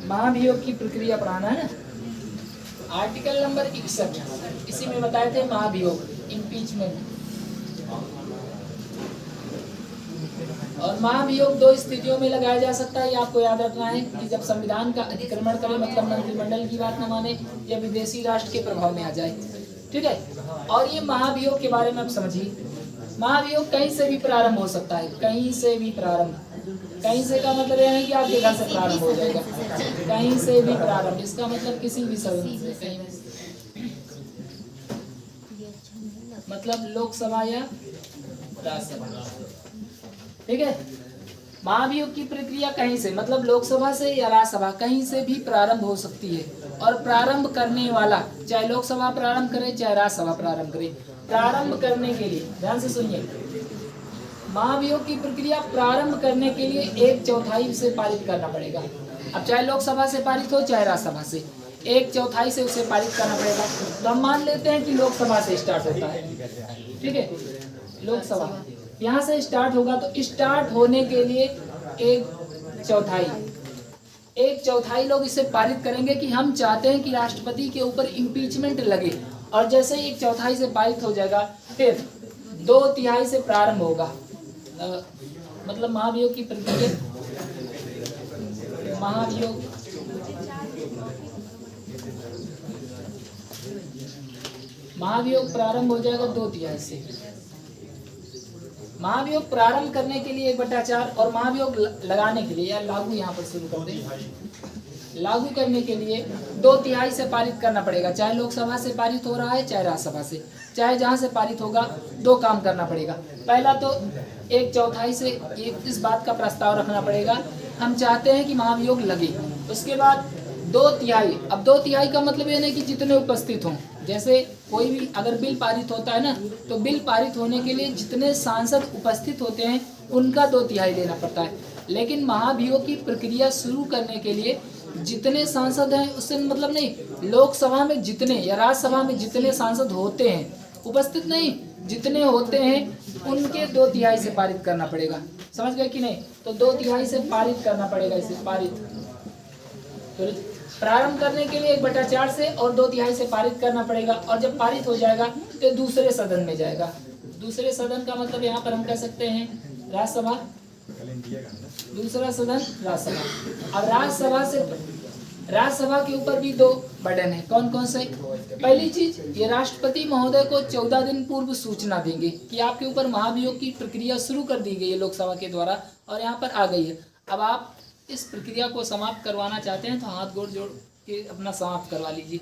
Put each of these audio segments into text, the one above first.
महाभियोग की प्रक्रिया पढ़ाना है ना। आर्टिकल नंबर 61 इसी में बताए थे महाभियोग, इम्पीचमेंट। और महाभियोग दो स्थितियों में लगाया जा सकता है, ये आपको याद रखना है कि जब संविधान का अतिक्रमण करे, मतलब मंत्रिमंडल की बात न माने, या विदेशी राष्ट्र के प्रभाव में आ जाए। ठीक है। और ये महाभियोग के बारे में आप समझिए, महाभियोग कहीं से भी प्रारंभ हो सकता है, कहीं से भी प्रारंभ। कहीं से का मतलब यह नहीं कि आपके घर से प्रारंभ हो जाएगा, कहीं से भी प्रारंभ, इसका मतलब किसी भी सदन से, कहीं मतलब लोकसभा या राज्यसभा। ठीक है। महाभियोग की प्रक्रिया कहीं से मतलब लोकसभा से या राज्यसभा कहीं से भी प्रारंभ हो सकती है। और प्रारंभ करने वाला चाहे लोकसभा प्रारंभ करे चाहे राज्यसभा प्रारंभ करे, प्रारंभ करने के लिए ध्यान से सुनिए, महाभियोग की प्रक्रिया प्रारंभ करने के लिए 1/4 से पारित करना पड़ेगा। अब चाहे लोकसभा से पारित हो चाहे राज्यसभा से, 1/4 से उसे पारित करना पड़ेगा। तो हम मान लेते हैं कि लोकसभा से स्टार्ट होता है। ठीक है। लोकसभा यहाँ से स्टार्ट होगा, तो स्टार्ट होने के लिए 1/4 लोग इसे पारित करेंगे कि हम चाहते हैं कि राष्ट्रपति के ऊपर इम्पीचमेंट लगे। और जैसे ही 1/4 से पारित हो जाएगा, फिर 2/3 से प्रारंभ होगा। मतलब महाभियोग की प्रक्रिया, महाभियोग प्रारंभ हो जाएगा 2/3 से। महाभियोग प्रारंभ करने के लिए 1/4 और महाभियोग लगाने के लिए या लागू यहाँ पर शुरू कर दें, लागू करने के लिए 2/3 से पारित करना पड़ेगा। चाहे लोकसभा से पारित हो रहा है चाहे राज्यसभा से, चाहे जहाँ से पारित होगा, दो काम करना पड़ेगा। पहला तो 1/4 से इस बात का प्रस्ताव रखना पड़ेगा, हम चाहते हैं कि महाभियोग लगे। उसके बाद 2/3, अब 2/3 का मतलब ये नहीं कि जितने उपस्थित हों। जैसे कोई भी अगर बिल पारित होता है ना, तो बिल पारित होने के लिए जितने सांसद उपस्थित होते हैं उनका 2/3 लेना पड़ता है। लेकिन महाभियोग की प्रक्रिया शुरू करने के लिए जितने सांसद हैं उससे मतलब नहीं, लोकसभा में जितने या राज्यसभा में जितने सांसद होते हैं, उपस्थित नहीं, जितने होते हैं उनके 2/3 से पारित करना पड़ेगा। समझ गए कि नहीं? तो 2/3 से पारित करना पड़ेगा इसे, पारित। तो प्रारंभ करने के लिए 1/4 से और 2/3 से पारित करना पड़ेगा। और जब पारित हो जाएगा तो दूसरे सदन में जाएगा। दूसरे सदन का मतलब यहाँ पर हम कह सकते हैं राज्यसभा, दूसरा सदन राज्यसभा। अब राज्यसभा के ऊपर भी दो बर्डन है। कौन कौन से? पहली चीज, ये राष्ट्रपति महोदय को 14 दिन पूर्व सूचना देंगे कि आपके ऊपर महाभियोग की प्रक्रिया शुरू कर दी गई है लोकसभा के द्वारा और यहाँ पर आ गई है। अब आप इस प्रक्रिया को समाप्त करवाना चाहते हैं तो हाथ गोड़ जोड़ के अपना समाप्त करवा लीजिए।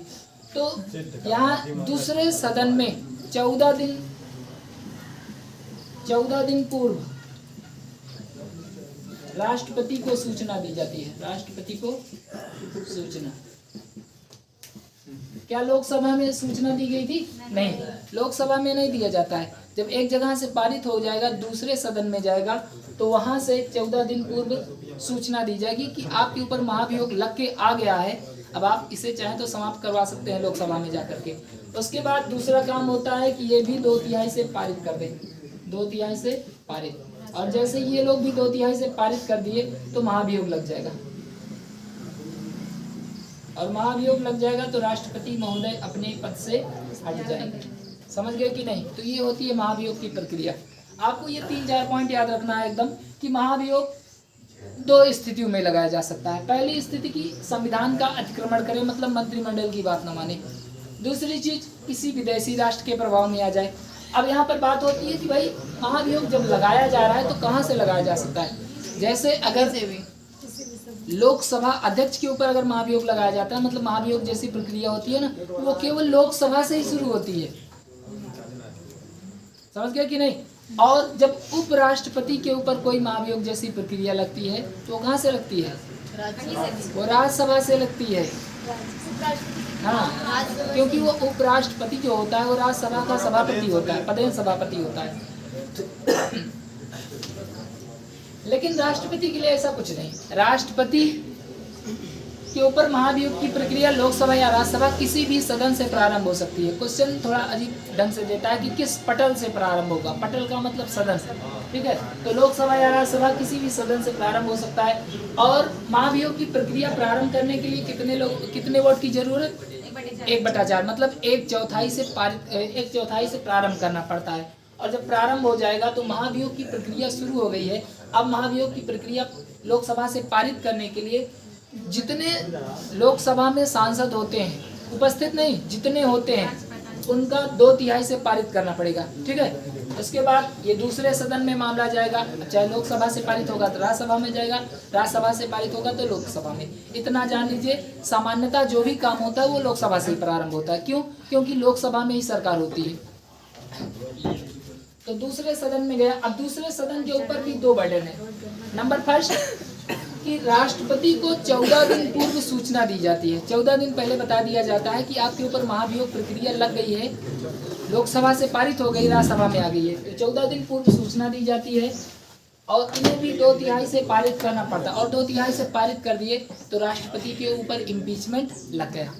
तो यहाँ दूसरे सदन में 14 दिन पूर्व राष्ट्रपति को सूचना दी जाती है। राष्ट्रपति को सूचना, क्या लोकसभा में सूचना दी गई थी? नहीं, लोकसभा में नहीं दिया जाता है। जब एक जगह से पारित हो जाएगा दूसरे सदन में जाएगा तो वहां से 14 दिन पूर्व सूचना दी जाएगी कि आपके ऊपर महाभियोग लग के आ गया है। अब आप इसे चाहें तो समाप्त करवा सकते हैं लोकसभा में जाकर के। उसके बाद दूसरा काम होता है कि ये भी 2/3 से पारित कर दें, 2/3 से पारित। और जैसे ये लोग भी 2/3 से पारित कर दिए तो महाभियोग लग जाएगा। और महाभियोग लग जाएगा तो राष्ट्रपति महोदय अपने पद से हट जाएंगे। समझ गए कि नहीं? तो ये होती है महाभियोग की प्रक्रिया। आपको ये 3-4 पॉइंट याद रखना है एकदम कि महाभियोग 2 स्थितियों में लगाया जा सकता है। पहली स्थिति की संविधान का अतिक्रमण करे, मतलब मंत्रिमंडल की बात न माने। दूसरी चीज, किसी विदेशी राष्ट्र के प्रभाव में आ जाए। अब यहाँ पर बात होती है कि भाई महाभियोग जब लगाया जा रहा है तो कहाँ से लगाया जा सकता है। जैसे अगर लोकसभा अध्यक्ष के ऊपर अगर महाभियोग लगाया जाता है, मतलब महाभियोग जैसी प्रक्रिया होती है ना, वो केवल लोकसभा से ही शुरू होती है। समझ गए कि नहीं? और जब उपराष्ट्रपति के ऊपर कोई महाभियोग जैसी प्रक्रिया लगती है तो वो कहाँ से लगती है? वो राज्यसभा से लगती है। हाँ, क्योंकि वो उपराष्ट्रपति जो होता है वो राज्यसभा का सभापति होता है, पदेन सभापति होता है। लेकिन राष्ट्रपति के लिए ऐसा कुछ नहीं। राष्ट्रपति के ऊपर महाभियोग की प्रक्रिया लोकसभा या राज्यसभा किसी भी सदन से प्रारंभ हो सकती है। क्वेश्चन थोड़ा अजीब ढंग से देता है कि किस पटल से प्रारंभ होगा। पटल का मतलब सदन से। ठीक है। तो लोकसभा या राज्यसभा किसी भी सदन से प्रारंभ हो सकता है। और महाभियोग की प्रक्रिया प्रारंभ करने के लिए कितने वोट की जरूरत? 1/4, मतलब 1/4 से प्रारंभ करना पड़ता है। और जब प्रारंभ हो जाएगा तो महाभियोग की प्रक्रिया शुरू हो गई है। अब महाभियोग की प्रक्रिया लोकसभा से पारित करने के लिए जितने लोकसभा में सांसद होते हैं, उपस्थित नहीं, जितने होते हैं उनका 2/3 से पारित करना पड़ेगा, ठीक है। उसके बाद ये दूसरे सदन में मामला जाएगा, चाहे लोकसभा से पारित होगा तो राज्यसभा में जाएगा, राज्यसभा से पारित होगा तो लोकसभा में। इतना जान लीजिए, सामान्यतः जो भी काम होता है वो लोकसभा से ही प्रारंभ होता है। क्यों? क्योंकि लोकसभा में ही सरकार होती है। तो दूसरे सदन में गया। अब दूसरे सदन के ऊपर भी 2 बर्डन है। नंबर फर्स्ट कि राष्ट्रपति को 14 दिन पूर्व सूचना दी जाती है। 14 दिन पहले बता दिया जाता है कि आपके ऊपर महाभियोग प्रक्रिया लग गई है, लोकसभा से पारित हो गई, राज्यसभा में आ गई है। तो 14 दिन पूर्व सूचना दी जाती है और इन्हें भी 2/3 से पारित करना पड़ता है। और 2/3 से पारित कर दिए तो राष्ट्रपति के ऊपर इम्पीचमेंट लग गया।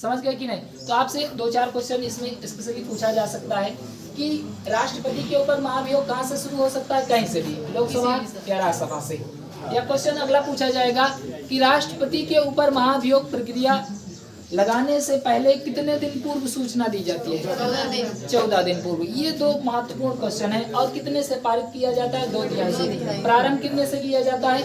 समझ गए कि नहीं? तो आपसे 2-4 क्वेश्चन इसमें स्पेशली पूछा जा सकता है कि राष्ट्रपति के ऊपर महाभियोग कहाँ से शुरू हो सकता है? कहीं से भी, लोकसभा या राज्यसभा से। या क्वेश्चन अगला पूछा जाएगा कि राष्ट्रपति के ऊपर महाभियोग प्रक्रिया लगाने से पहले कितने दिन पूर्व सूचना दी जाती है? 14 दिन पूर्व। ये 2 महत्वपूर्ण क्वेश्चन है। और कितने से पारित किया जाता है? 2/3 से। प्रारंभ कितने से किया जाता है?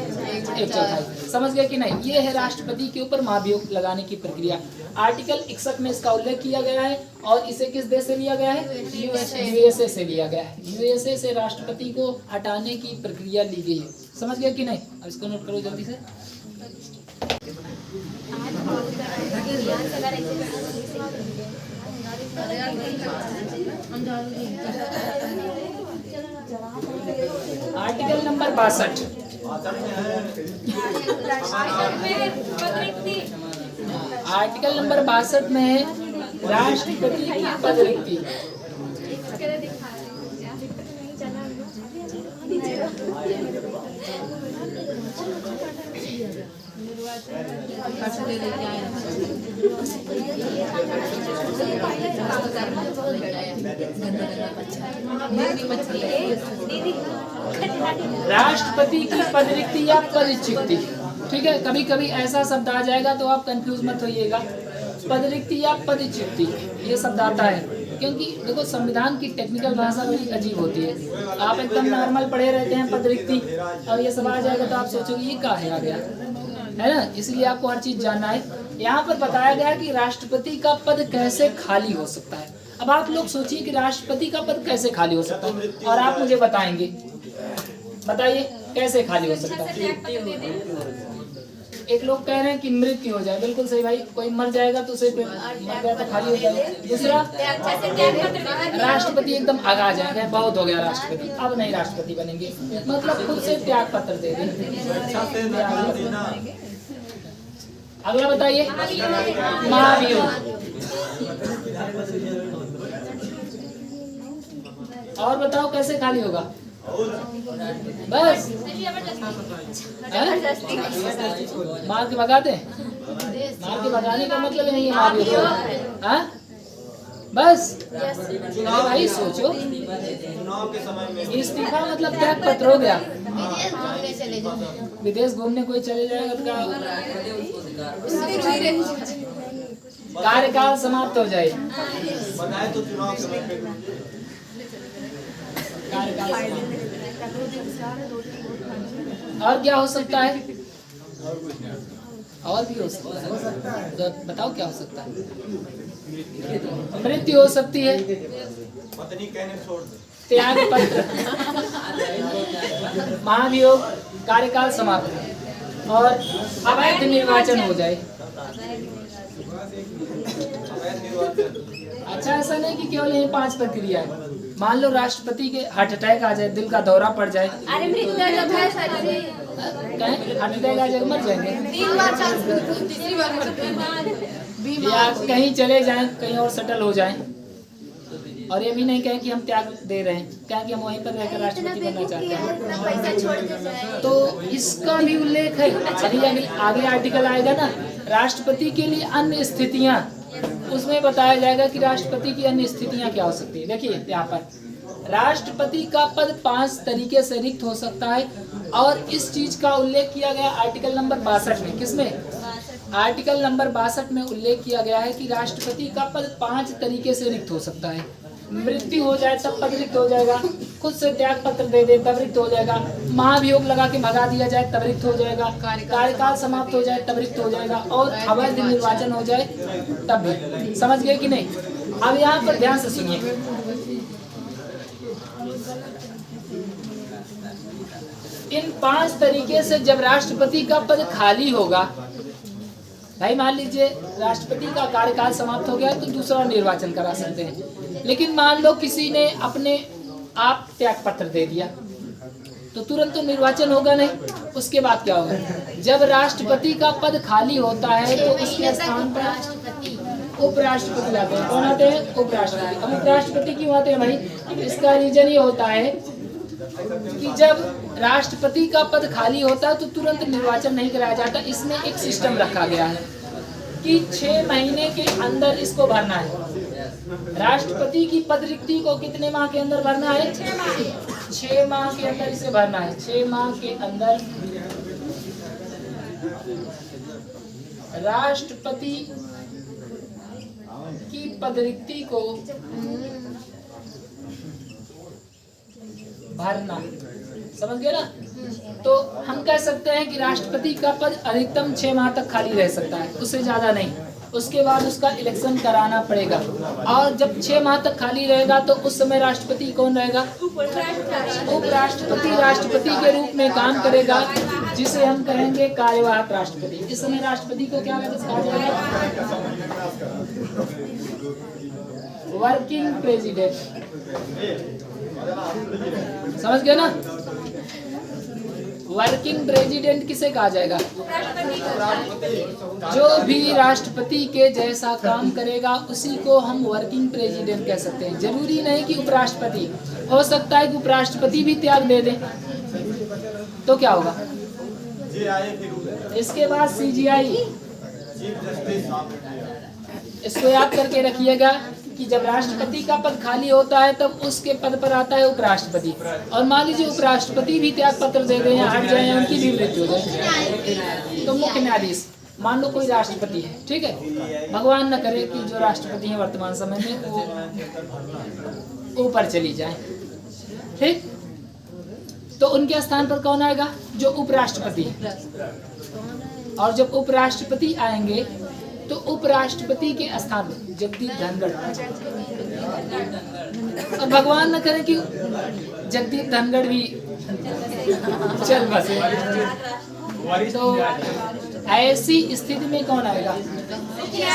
1/4। समझ गए कि नहीं? ये है राष्ट्रपति के ऊपर महाभियोग लगाने की प्रक्रिया। आर्टिकल 61 में इसका उल्लेख किया गया है। और इसे किस देश से लिया गया है? यूएसए से लिया गया है। यूएसए से राष्ट्रपति को हटाने की प्रक्रिया ली गई है। समझ गए कि नहीं? अब इसको नोट करो जल्दी से। Article number 62। आर्टिकल नंबर 62 में है राष्ट्रपति की पद रिक्ति। राष्ट्रपति की पद रिक्ति या पदच्युति, ठीक है। कभी कभी ऐसा शब्द आ जाएगा तो आप कंफ्यूज मत होइएगा। पद रिक्ति या पदच्युति ये शब्द आता है क्योंकि देखो संविधान की टेक्निकल भाषा बड़ी अजीब होती है। आप एकदम नॉर्मल पढ़े रहते हैं पद रिक्ति, और ये सब आ जाएगा तो आप सोचोगे ये क्या है आ गया, है ना। इसलिए आपको हर चीज जानना है। यहाँ पर बताया गया है कि राष्ट्रपति का पद कैसे खाली हो सकता है। अब आप लोग सोचिए कि राष्ट्रपति का पद कैसे खाली हो सकता है, और आप मुझे बताएंगे, बताइए कैसे खाली हो सकता है। एक लोग कह रहे हैं कि मृत्यु हो जाए, बिल्कुल सही भाई, कोई मर जाएगा तो उसे मर गया तो खाली हो जाएगा। दूसरा, राष्ट्रपति एकदम आगा जाएंगे, बहुत हो गया राष्ट्रपति, अब नहीं राष्ट्रपति बनेंगे, मतलब खुद से त्याग पत्र दे देंगे। अगला बताइए, महाभियोग। और बताओ कैसे खाली होगा? बस मार के भगा दे। मार के भगाने का मतलब नहीं है महाभियोग। हाँ बस भाई सोचो, इस्तीफा मतलब त्याग पत्र हो गया। विदेश घूमने कोई चले जाएगा तो कार्यकाल समाप्त हो जाए। और क्या हो सकता है? और भी हो सकता है, तो बताओ क्या हो सकता है? मृत्यु हो सकती है, त्याग पत्र, महाभियोग, कार्यकाल समाप्त, और अवैध निर्वाचन हो जाए। अच्छा, ऐसा नहीं कि केवल यही 5 प्रक्रिया है। मान लो राष्ट्रपति के हार्ट अटैक आ जाए, दिल का दौरा पड़ जाए, अरे मृत्यु जब है सर, हार्ट अटैक आ जाए, मर जाएंगे। 3 बार चांस, तीसरी बार या कहीं चले जाएं, कहीं और सेटल हो जाएं, और ये भी नहीं कहें कि हम त्याग दे रहे हैं, कहें कि हम वहीं पर रहकर राष्ट्रपति बनना चाहते हैं, तो इसका भी उल्लेख है। अभी आगे आर्टिकल आएगा ना, राष्ट्रपति के लिए अन्य स्थितियां, उसमें बताया जाएगा कि राष्ट्रपति की अन्य स्थितियां क्या हो सकती है। देखिए यहाँ पर राष्ट्रपति का पद 5 तरीके से रिक्त हो सकता है और इस चीज का उल्लेख किया गया आर्टिकल नंबर 62 में। किसमें? आर्टिकल नंबर 62 में उल्लेख किया गया है कि राष्ट्रपति का पद 5 तरीके से रिक्त हो सकता है। मृत्यु हो जाए तब पद रिक्त हो जाएगा, खुद से त्याग पत्र दे दे तब रिक्त हो जाएगा, महाभियोग लगा के भगा दिया जाए तब रिक्त हो जाएगा, कार्यकाल समाप्त हो जाए तब रिक्त हो जाएगा और अवैध निर्वाचन हो जाए तब भी। समझ गए कि नहीं? अब यहाँ पर ध्यान से सुनिए। इन 5 तरीके से जब राष्ट्रपति का पद खाली होगा, भाई मान लीजिए राष्ट्रपति का कार्यकाल समाप्त हो गया तो दूसरा निर्वाचन करा सकते हैं, लेकिन मान लो किसी ने अपने आप त्याग पत्र दे दिया तो तुरंत तो निर्वाचन होगा नहीं। उसके बाद क्या होगा? जब राष्ट्रपति का पद खाली होता है तो उसके स्थान पर उपराष्ट्रपति आते हैं। कौन आते हैं? उपराष्ट्रपति। अब उपराष्ट्रपति क्यों आते हैं भाई? इसका रीजन ये होता है कि जब राष्ट्रपति का पद खाली होता है तो तुरंत निर्वाचन नहीं कराया जाता। इसमें एक सिस्टम रखा गया है कि 6 महीने के अंदर इसको भरना है। राष्ट्रपति की पद रिक्ति को कितने माह के अंदर भरना है? 6 माह के अंदर इसे भरना है। 6 माह के अंदर राष्ट्रपति की पद रिक्ति को भरना। समझ गए ना? तो हम कह सकते हैं कि राष्ट्रपति का पद अधिकतम 6 माह तक खाली रह सकता है, उससे ज्यादा नहीं। उसके बाद उसका इलेक्शन कराना पड़ेगा और जब 6 माह तक खाली रहेगा तो उस समय राष्ट्रपति कौन रहेगा? उपराष्ट्रपति राष्ट्रपति के रूप में काम करेगा, जिसे हम कहेंगे कार्यवाहक राष्ट्रपति। इस समय राष्ट्रपति को क्या कहा जाएगा? Working president. समझ गए ना? वर्किंग प्रेसिडेंट किसे कहा जाएगा? जो भी राष्ट्रपति के जैसा काम करेगा उसी को हम वर्किंग प्रेसिडेंट कह सकते हैं। जरूरी नहीं कि उपराष्ट्रपति, हो सकता है कि उपराष्ट्रपति भी त्याग दे दे तो क्या होगा? इसके बाद CGI। इसको याद करके रखिएगा कि जब राष्ट्रपति का पद खाली होता है तब उसके पद पर आता है उपराष्ट्रपति। और मान लीजिए उपराष्ट्रपति भी त्याग पत्र दे दें या हट जाए या उनकी भी मृत्यु हो जाए तो मुख्य न्यायाधीश, मान लो कोई राष्ट्रपति है, ठीक है, भगवान न करे कि जो राष्ट्रपति है वर्तमान समय में वो ऊपर चली जाए, ठीक, तो उनके स्थान पर कौन आएगा? जो उपराष्ट्रपति है। और जब उपराष्ट्रपति आएंगे तो उपराष्ट्रपति के स्थान पर जगदीप धनखड़, और भगवान न करे कि जगदीप धनखड़ भी चल बसे, तो ऐसी स्थिति में कौन आएगा?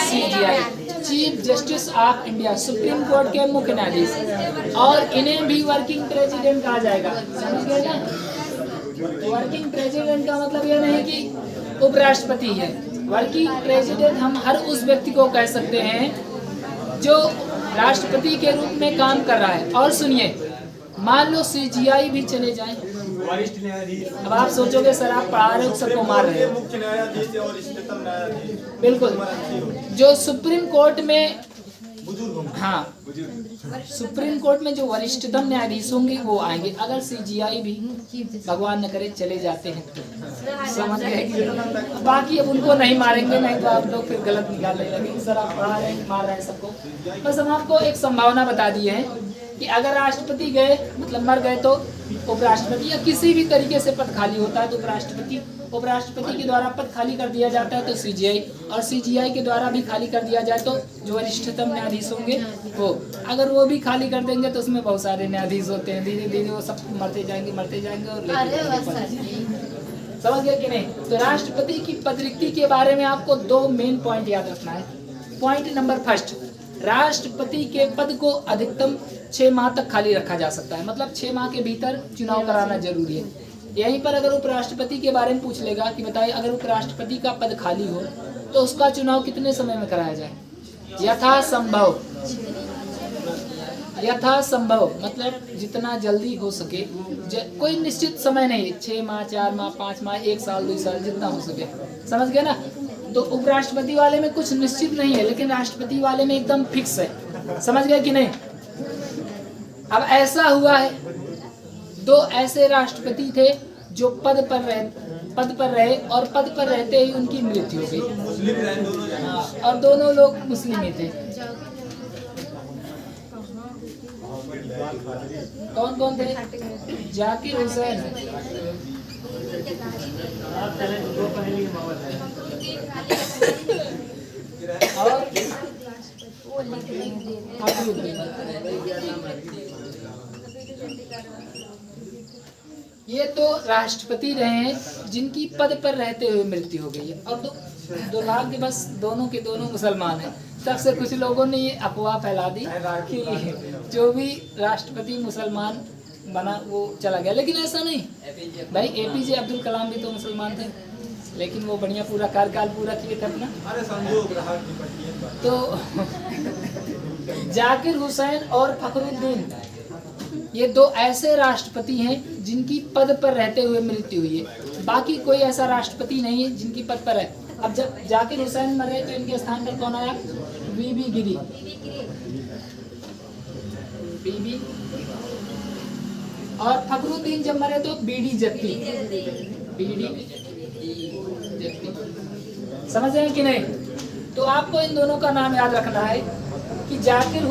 CGI, chief justice of India, supreme court के मुख्य न्यायाधीश। और इन्हें भी वर्किंग प्रेसिडेंट कहा जाएगा। समझ गए ना? वर्किंग प्रेसिडेंट का मतलब यह नहीं कि उपराष्ट्रपति है। वर्किंग प्रेसिडेंट हम हर उस व्यक्ति को कह सकते हैं जो राष्ट्रपति के रूप में काम कर रहा है। और सुनिए, मान लो CGI भी चले जाएं, वरिष्ठ न्यायाधीश। अब आप सोचोगे सर आप पढ़ा रहे हो सबको मार रहे हो। मुख्य न्यायाधीश और इष्टतम न्यायाधीश बिल्कुल, जो सुप्रीम कोर्ट में, बुजुर्ग होंगे। हाँ, सुप्रीम कोर्ट में जो वरिष्ठतम न्यायाधीश होंगे वो आएंगे। अगर CGI भी भगवान न करे चले जाते हैं तो समझ गए कि बाकी अब उनको नहीं मारेंगे, नहीं तो आप लोग फिर गलत निकालने लगेंगे सर आप पढ़ा रहे हैं मार रहे हैं सबको। बस हम आपको एक संभावना बता दी है कि अगर राष्ट्रपति गए मतलब मर गए तो उपराष्ट्रपति, या किसी भी तरीके से पद खाली होता है तो उपराष्ट्रपति के द्वारा पद खाली कर दिया जाता है तो CGI, और CGI के द्वारा भी खाली कर दिया जाए तो जो वरिष्ठतम न्यायाधीश होंगे वो, अगर वो भी खाली कर देंगे तो उसमें बहुत सारे न्यायाधीश होते हैं, धीरे धीरे वो सब मरते जाएंगे और समझ गए कि नहीं? तो राष्ट्रपति की पद रिक्ति के बारे में आपको 2 मेन पॉइंट याद रखना है। पॉइंट नंबर फर्स्ट, राष्ट्रपति के पद को अधिकतम 6 माह तक खाली रखा जा सकता है, मतलब 6 माह के भीतर चुनाव कराना जरूरी है। यहीं पर अगर उपराष्ट्रपति के बारे में पूछ लेगा कि बताइए अगर उपराष्ट्रपति का पद खाली हो तो उसका चुनाव कितने समय में कराया जाए? यथासंभव मतलब जितना जल्दी हो सके, कोई निश्चित समय नहीं, 6 माह 4 माह 5 माह 1 साल 2 साल जितना हो सके। समझ गए ना? तो उपराष्ट्रपति वाले में कुछ निश्चित नहीं है, लेकिन राष्ट्रपति वाले में एकदम फिक्स है। समझ गए कि नहीं? अब ऐसा हुआ है, दो ऐसे राष्ट्रपति थे जो पद पर रहे और पद पर रहते ही उनकी मृत्यु हो गई। मुस्लिम रहे दोनों। हाँ, और दोनों लोग मुस्लिम ही थे। कौन कौन थे? जाकिर हुसैन और फखरुद्दीन। ये तो राष्ट्रपति रहे हैं जिनकी पद पर रहते हुए मृत्यु हो गई है। और दो लाख के बस दोनों के दोनों मुसलमान हैं। तब से कुछ लोगों ने ये अफवाह फैला दी कि जो भी राष्ट्रपति मुसलमान बना वो चला गया, लेकिन ऐसा नहीं भाई। एपीजे अब्दुल कलाम भी तो मुसलमान थे, लेकिन वो बढ़िया पूरा कार्यकाल पूरा किए थे अपना। अरे संजोग रहा तो जाकिर हुसैन और फखरुद्दीन ये दो ऐसे राष्ट्रपति हैं जिनकी पद पर रहते हुए मृत्यु हुई है। बाकी कोई ऐसा राष्ट्रपति नहीं है जिनकी पद पर है। अब जब जाकिर हुसैन मरे तो इनके स्थान पर कौन आया? बीबी गिरी। बीबी। और फखरुद्दीन जब मरे तो बीडी जत्ती। बीडी जत्ती। समझ रहे हैं कि नहीं? तो आपको इन दोनों का नाम याद रखना है कि जाकिर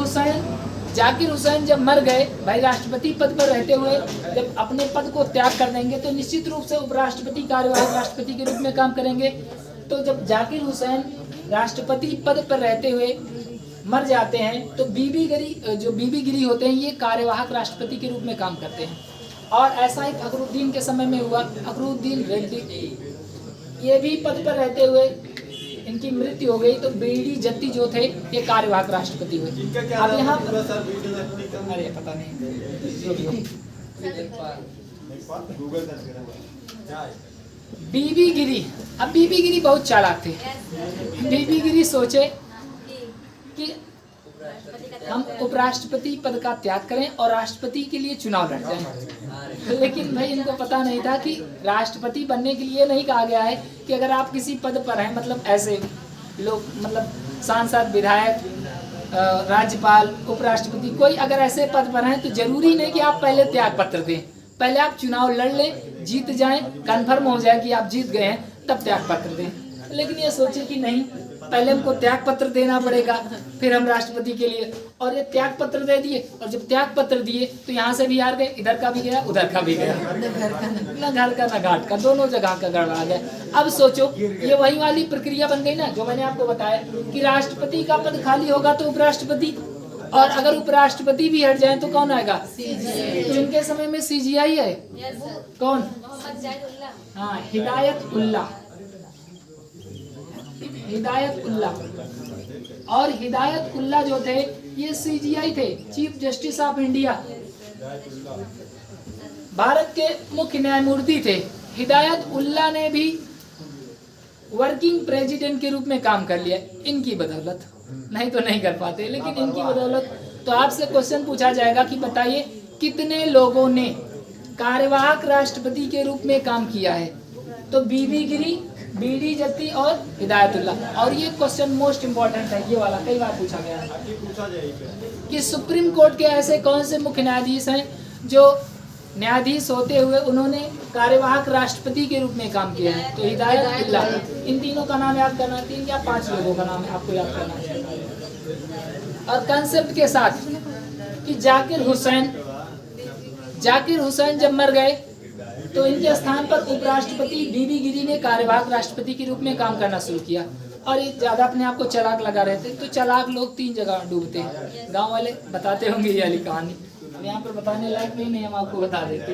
हुसैन जब मर गए भाई, राष्ट्रपति पद पर रहते हुए जब अपने पद को त्याग कर देंगे तो निश्चित रूप से उपराष्ट्रपति कार्यवाहक राष्ट्रपति के रूप में काम करेंगे। तो जब जाकिर हुसैन राष्ट्रपति पद पर रहते हुए मर जाते हैं तो बीबी गिरी होते हैं ये कार्यवाहक राष्ट्रपति के रूप में काम करते हैं। और ऐसा ही फखरुद्दीन के समय में हुआ। फखरुद्दीन रेड्डी ये भी पद पर रहते हुए इनकी मृत्यु हो गई तो बीडी जत्ती जो थे ये कार्यवाहक राष्ट्रपति हुए। अब यहाँ अरे पता नहीं जो भी हो। बीबी गिरी। अब बीबी गिरी बहुत चालाक थे। बीबी गिरी सोचे कि हम उपराष्ट्रपति पद का त्याग करें और राष्ट्रपति के लिए चुनाव लड़ जाएं। लेकिन भाई इनको पता नहीं था कि राष्ट्रपति बनने के लिए नहीं कहा गया है कि अगर आप किसी पद पर हैं, मतलब ऐसे लोग, मतलब सांसद, विधायक, राज्यपाल, उपराष्ट्रपति, कोई अगर ऐसे पद पर हैं तो जरूरी नहीं कि आप पहले त्याग पत्र दें। पहले आप चुनाव लड़ लें, जीत जाएं, कन्फर्म हो जाए कि आप जीत गए हैं, तब त्याग पत्र दें। लेकिन ये सोचे कि नहीं, पहले हमको त्याग पत्र देना पड़ेगा फिर हम राष्ट्रपति के लिए। और ये त्याग पत्र दे दिए, और जब त्याग पत्र दिए तो यहाँ से भी हार गए, इधर का भी गया उधर का भी गया, न घर का न घाट का, दोनों जगह का गड़बड़ा गया। अब सोचो ये वही वाली प्रक्रिया बन गई ना जो मैंने आपको बताया कि राष्ट्रपति का पद खाली होगा तो उपराष्ट्रपति, और अगर उपराष्ट्रपति भी हट जाए तो कौन आएगा? तो इनके समय में CGI है। कौन? हाँ, हिदायत उल्लाह। और हिदायत उल्लाह जो थे ये CGI थे, chief justice of India, Bharat के मुख्य न्यायमूर्ति थे। हिदायत उल्लाह ने भी वर्किंग प्रेसिडेंट के रूप में काम कर लिया इनकी बदौलत, नहीं तो नहीं कर पाते, लेकिन इनकी बदौलत। तो आपसे क्वेश्चन पूछा जाएगा कि बताइए कितने लोगों ने कार्यवाहक राष्ट्रपति के रूप में काम किया है? तो बीबी गिरी, बीडी जत्ती और हिदायतुल्लाह। और ये क्वेश्चन मोस्ट इम्पोर्टेंट है, ये वाला कई बार पूछा गया है कि सुप्रीम कोर्ट के ऐसे कौन से मुख्य न्यायाधीश हैं जो न्यायाधीश होते हुए उन्होंने कार्यवाहक राष्ट्रपति के रूप में काम किया है? तो हिदायतुल्लाह। इन तीनों का नाम याद करना, 3 या 5 लोगों का नाम आपको याद करना है। और कंसेप्ट के साथ कि जाकिर हुसैन जब मर गए तो इनके स्थान पर उपराष्ट्रपति बीबी गिरी ने कार्यवाहक राष्ट्रपति के रूप में काम करना शुरू किया। और ये ज्यादा अपने आप को चालाक लगा रहे थे। तो चालाक लोग 3 जगह डूबते हैं, गांव वाले बताते होंगे ये वाली कहानी, अब यहाँ पर बताने लायक नहीं, हम आपको बता देते।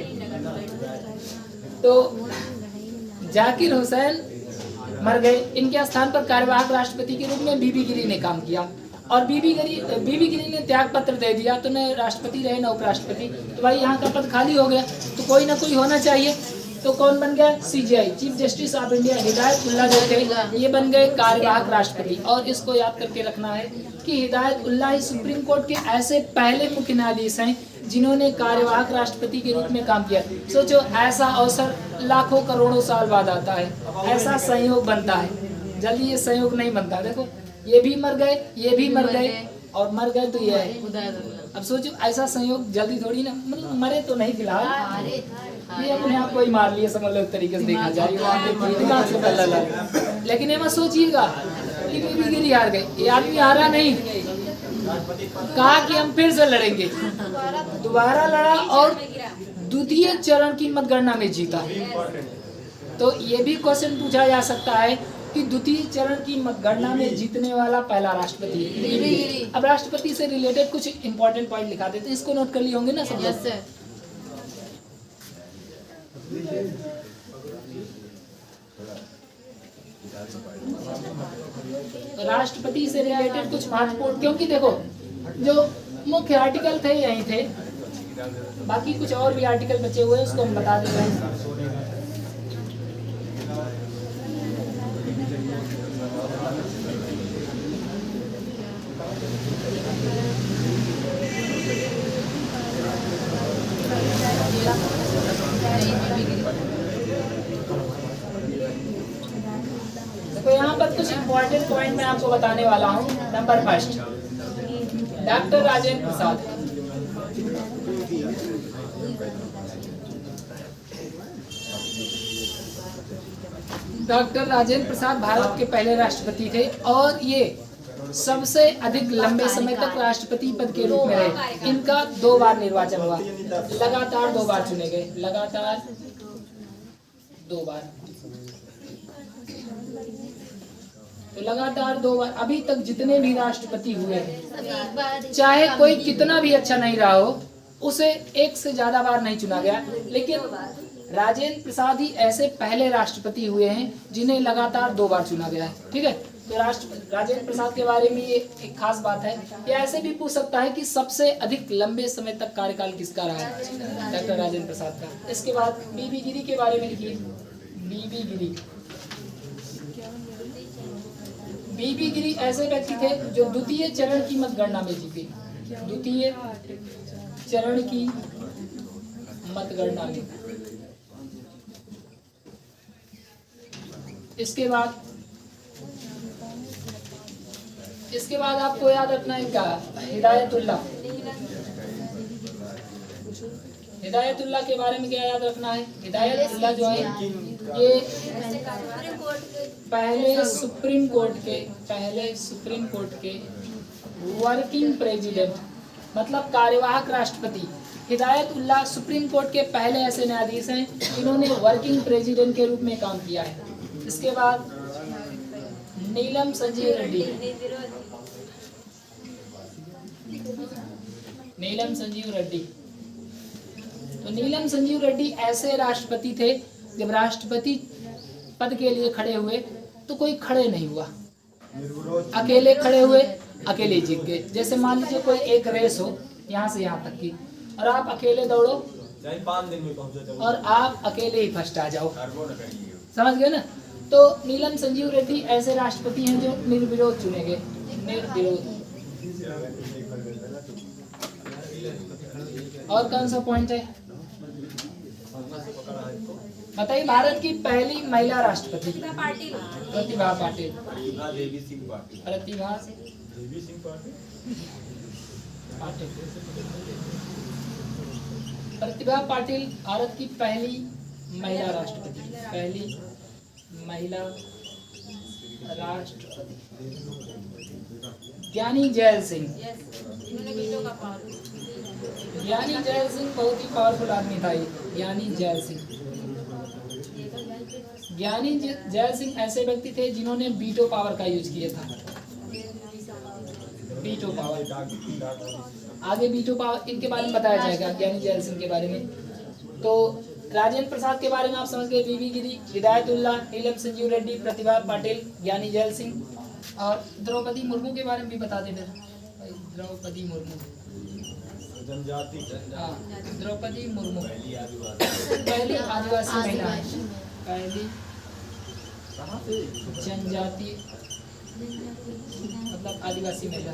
तो जाकिर हुसैन मर गए, इनके स्थान पर कार्यवाहक राष्ट्रपति के रूप में बीबी गिरी ने काम किया। और बीबी गिरी ने त्याग पत्र दे दिया, तो न राष्ट्रपति रहे न उपराष्ट्रपति। तो भाई यहाँ का पद खाली हो गया, तो कोई ना कोई होना चाहिए। तो कौन बन गया? CGI, chief justice of India, Hidayatullah जो थे ये बन गए कार्यवाहक राष्ट्रपति। और इसको याद करके रखना है कि हिदायतुल्लाह सुप्रीम कोर्ट के ऐसे पहले मुख्य न्यायाधीश हैं जिन्होंने कार्यवाहक राष्ट्रपति के रूप में काम किया। सोचो, ऐसा अवसर लाखों करोड़ों साल बाद आता है, ऐसा संयोग बनता है, जल्दी ये संयोग नहीं बनता। देखो ये भी मर गए, ये भी मर गए, और मर गए तो ये है। अब सोचो ऐसा संयोग जल्दी थोड़ी ना, मतलब मरे तो नहीं फिलहाल, ये अपने आप को ही मार लिया समझ लो एक तरीके से देखा जाए, दिमाग से पता लगा। लेकिन ये मत सोचिएगा कि बीबी गिरी हार गई, ये आदमी हारा नहीं, कहा कि हम फिर से लड़ेंगे, दोबारा लड़ा और द्वितीय चरण की मतगणना में जीता। तो ये भी क्वेश्चन पूछा जा सकता है कि द्वितीय चरण की मतगणना में जीतने वाला पहला राष्ट्रपति। अब राष्ट्रपति से रिलेटेड कुछ इंपॉर्टेंट पॉइंट लिखा देते हैं, इसको नोट कर लिए होंगे ना सब। राष्ट्रपति से रिलेटेड कुछ महत्वपूर्ण, क्योंकि देखो जो मुख्य आर्टिकल थे यही थे, बाकी कुछ और भी आर्टिकल बचे हुए हैं, उसको हम बता देते हैं। तो यहाँ पर कुछ इम्पोर्टेंट पॉइंट मैं आपको बताने वाला हूँ। Number first, doctor Rajendra Prasad. Doctor Rajendra Prasad Bharat के पहले राष्ट्रपति थे और ये सबसे अधिक लंबे समय तक राष्ट्रपति पद के रूप में रहे। इनका 2 बार निर्वाचन हुआ, लगातार 2 बार चुने गए, लगातार 2 बार, तो लगातार 2 बार। अभी तक जितने भी राष्ट्रपति हुए हैं, चाहे कोई कितना भी अच्छा नहीं रहा हो, उसे 1 से ज्यादा बार नहीं चुना गया, लेकिन राजेंद्र प्रसाद ही ऐसे पहले राष्ट्रपति हुए हैं जिन्हें लगातार 2 बार चुना गया है। ठीक है, तो राजेंद्र प्रसाद के बारे में ये एक खास बात है। ये ऐसे भी पूछ सकता है कि सबसे अधिक लंबे समय तक कार्यकाल किसका रहा है, डॉक्टर राजेंद्र प्रसाद का। इसके बाद बीबी गिरी के बारे में लिखिए। बीबी गिरी, बीबी गिरी ऐसे व्यक्ति थे जो द्वितीय चरण की मतगणना में जीते, द्वितीय चरण की मतगणना में। इसके बाद आपको याद रखना है क्या, हिदायतुल्लाह। हिदायतुल्लाह के बारे में क्या याद रखना है, हिदायतुल्लाह जो है ये पहले सुप्रीम कोर्ट के वर्किंग प्रेसिडेंट, मतलब कार्यवाहक राष्ट्रपति। हिदायतुल्लाह सुप्रीम कोर्ट के पहले ऐसे न्यायाधीश हैं जिन्होंने वर्किंग प्रेसिडेंट के रूप में काम किया है। इसके बाद नीलम संजीव रेड्डी। नीलम संजीव रेड्डी, तो नीलम संजीव रेड्डी ऐसे राष्ट्रपति थे, जब राष्ट्रपति पद के लिए खड़े हुए तो कोई खड़े नहीं हुआ, अकेले खड़े हुए, अकेले जीत गए। जैसे मान लीजिए कोई एक रेस हो यहाँ से यहाँ तक की, और आप अकेले दौड़ो 5 दिन में पहुंचे और आप अकेले ही फर्स्ट आ जाओ, समझ गए ना। तो नीलम संजीव रेड्डी ऐसे राष्ट्रपति हैं जो निर्विरोध चुने गए, निर्विरोध। और कौन सा पॉइंट है बताइए, भारत की पहली महिला राष्ट्रपति प्रतिभा पाटिल। प्रतिभा पाटिल, प्रतिभा पाटिल भारत की पहली महिला राष्ट्रपति, पहली महिला राष्ट्रपति। ज्ञानी जैल सिंह, ज्ञानी जैल सिंह बहुत ही पावरफुल आदमी था ये, ज्ञानी जैल सिंह। ज्ञानी जैल सिंह ऐसे व्यक्ति थे जिन्होंने वीटो पावर का यूज किया था, वीटो पावर। आगे वीटो पावर इनके बारे में बताया जाएगा, ज्ञानी जैल सिंह के बारे में। तो राजेंद्र प्रसाद के बारे में आप समझ गए, बीबी गिरी, हिदायतुल्लाह, नीलम संजीव रेड्डी, प्रतिभा पाटिल, ज्ञानी जैल सिंह। और द्रौपदी मुर्मू के बारे में भी बता दें फिर। द्रौपदी मुर्मू, हाँ, द्रौपदी मुर्मू पहली आदिवासी महिला, पहली जनजाति मतलब आदिवासी महिला।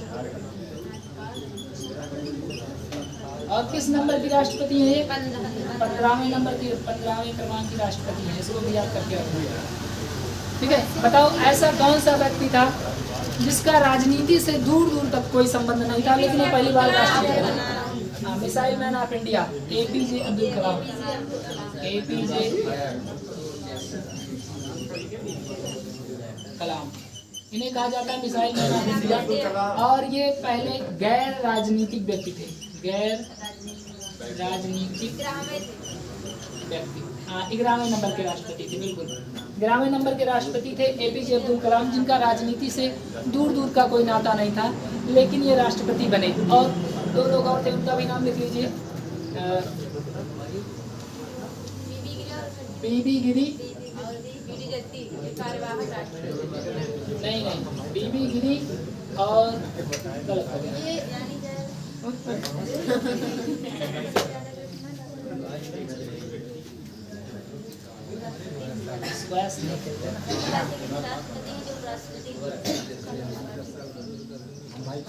और किस नंबर की राष्ट्रपति है? 15वें नंबर की, 15वें क्रमांक की राष्ट्रपति है। इसको भी याद करके रखना, ठीक है। बताओ ऐसा कौन सा व्यक्ति था जिसका राजनीति से दूर दूर तक कोई संबंध नहीं था, लेकिन ये पहली बार राष्ट्रपति बना। Missile man of India APJ Abdul Kalam. APJ कलाम, इन्हें कहा जाता है मिसाइल मैन ऑफ इंडिया। और ये पहले गैर राजनीतिक व्यक्ति थे, गैर राजनीतिक व्यक्ति। हाँ, 11वें नंबर के राष्ट्रपति थे, बिल्कुल 11वें नंबर के राष्ट्रपति थे APJ अब्दुल कलाम, जिनका राजनीति से दूर दूर का कोई नाता नहीं था, लेकिन ये राष्ट्रपति बने। और दो लोग और थे, उनका भी नाम लिख लीजिए। बीबी गिरी, नहीं बीबी गिरी और गलत हो गया।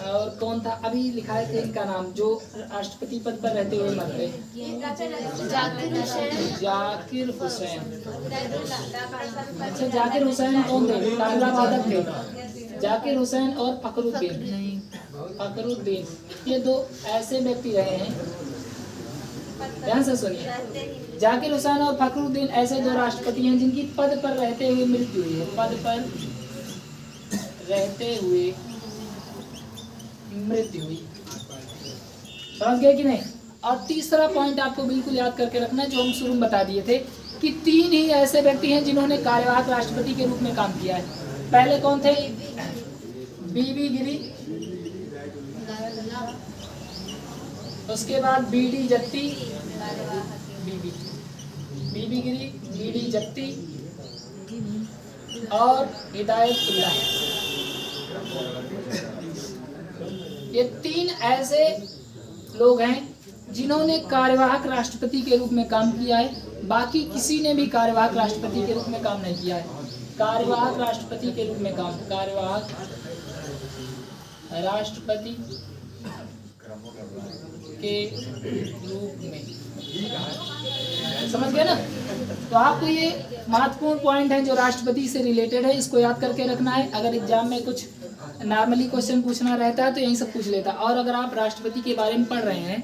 और कौन था अभी लिखा है थे इनका नाम, जो राष्ट्रपति पद पर रहते हुए मर गए? जाकिर हुसैन। अच्छा, जाकिर हुसैन कौन थे? तबला वादक थे। जाकिर हुसैन और फखरुद्दीन, फखरुद्दीन, ये दो ऐसे व्यक्ति रहे हैं, ध्यान से सुनिए। जाकिर हुसैन और फखरुद्दीन ऐसे दो राष्ट्रपति हैं जिनकी पद पर रहते हुए मृत्यु हुई है, पद पर रहते हुए मृत्यु हुई। समझ गए कि नहीं? और तीसरा पॉइंट आपको बिल्कुल याद करके रखना है, जो हम शुरू में बता दिए थे कि 3 ही ऐसे व्यक्ति हैं जिन्होंने कार्यवाहक राष्ट्रपति के रूप में काम किया है। पहले कौन थे? बीबी गिरी, उसके बाद BD जत्ती, बीबी गिरी, BD जत्ती और हिदायतुल्लाह। ये 3 ऐसे लोग हैं जिन्होंने कार्यवाहक राष्ट्रपति के रूप में काम किया है। बाकी किसी ने भी कार्यवाहक राष्ट्रपति के रूप में काम नहीं किया है। कार्यवाहक राष्ट्रपति के रूप में काम, कार्यवाहक राष्ट्रपति के रूप में, समझ गए ना? तो आपको ये महत्वपूर्ण पॉइंट है जो राष्ट्रपति से रिलेटेड है, इसको याद करके रखना है। अगर एग्जाम में कुछ नॉर्मली क्वेश्चन पूछना रहता है तो यही सब पूछ लेता। और अगर आप राष्ट्रपति के बारे में पढ़ रहे हैं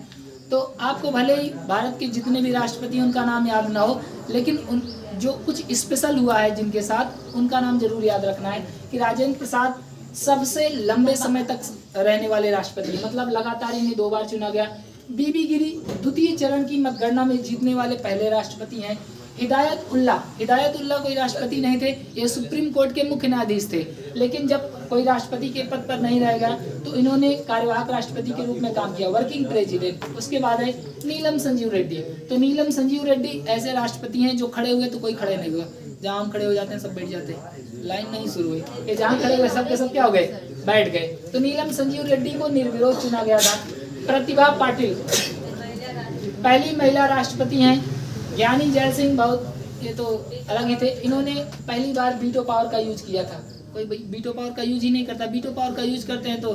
तो आपको भले ही भारत के जितने भी राष्ट्रपति हैं उनका नाम याद ना हो, लेकिन उन जो कुछ स्पेशल हुआ है जिनके साथ, उनका नाम जरूर याद रखना है। कि राजेंद्र प्रसाद सबसे लंबे समय तक रहने वाले राष्ट्रपति, मतलब लगातार इन्हें 2 बार चुना गया। बीबी गिरी द्वितीय चरण की मतगणना में जीतने वाले पहले राष्ट्रपति हैं। हिदायतुल्लाह कोई राष्ट्रपति नहीं थे, ये सुप्रीम कोर्ट के मुख्य न्यायाधीश थे, लेकिन जब कोई राष्ट्रपति के पद पर नहीं रहेगा तो इन्होंने कार्यवाहक राष्ट्रपति के रूप में काम किया, वर्किंग प्रेसिडेंट। उसके बाद है नीलम संजीव रेड्डी। तो नीलम संजीव रेड्डी ऐसे राष्ट्रपति हैं जो खड़े हुए तो कोई खड़े नहीं हुआ, जहाँ हम खड़े हो जाते हैं सब बैठ जाते हैं, लाइन नहीं शुरू हुई, ये जहाँ खड़े हुए सब के सब क्या हो गए? बैठ गए। तो नीलम संजीव रेड्डी को निर्विरोध चुना गया था। प्रतिभा पाटिल पहली महिला राष्ट्रपति हैं। ज्ञानी जैल सिंह, बहुत ये तो अलग ही थे, इन्होंने पहली बार वीटो पावर का यूज किया था। कोई वीटो पावर का यूज ही नहीं करता, वीटो पावर का यूज करते हैं तो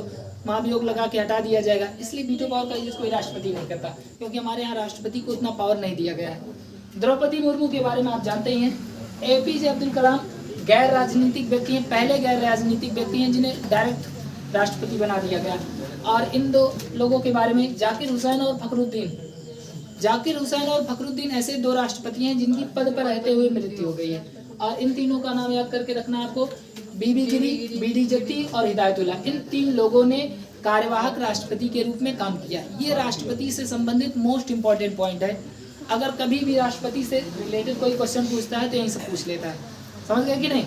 महाभियोग लगा के हटा दिया जाएगा, इसलिए वीटो पावर का यूज कोई राष्ट्रपति नहीं करता, क्योंकि हमारे यहाँ राष्ट्रपति को उतना पावर नहीं दिया गया है। द्रौपदी मुर्मू के बारे में आप जानते ही हैं। APJ अब्दुल कलाम गैर राजनीतिक व्यक्ति हैं, पहले गैर राजनीतिक व्यक्ति हैं जिन्हें डायरेक्ट राष्ट्रपति बना दिया गया। और इन 2 लोगों के बारे में जाकिर हुसैन और फखरुद्दीन, जाकिर हुसैन और फखरुद्दीन ऐसे 2 राष्ट्रपति हैं जिनकी पद पर रहते हुए मृत्यु हो गई है। और इन तीनों का नाम याद करके रखना है आपको, बीबी गिरी, BD जत्ती और हिदायतुल्लाह। इन 3 लोगों ने कार्यवाहक राष्ट्रपति के रूप में काम किया। ये राष्ट्रपति से संबंधित मोस्ट इंपॉर्टेंट पॉइंट है। अगर कभी भी राष्ट्रपति से रिलेटेड कोई क्वेश्चन पूछता है तो यही सब पूछ लेता है, समझ गए कि नहीं?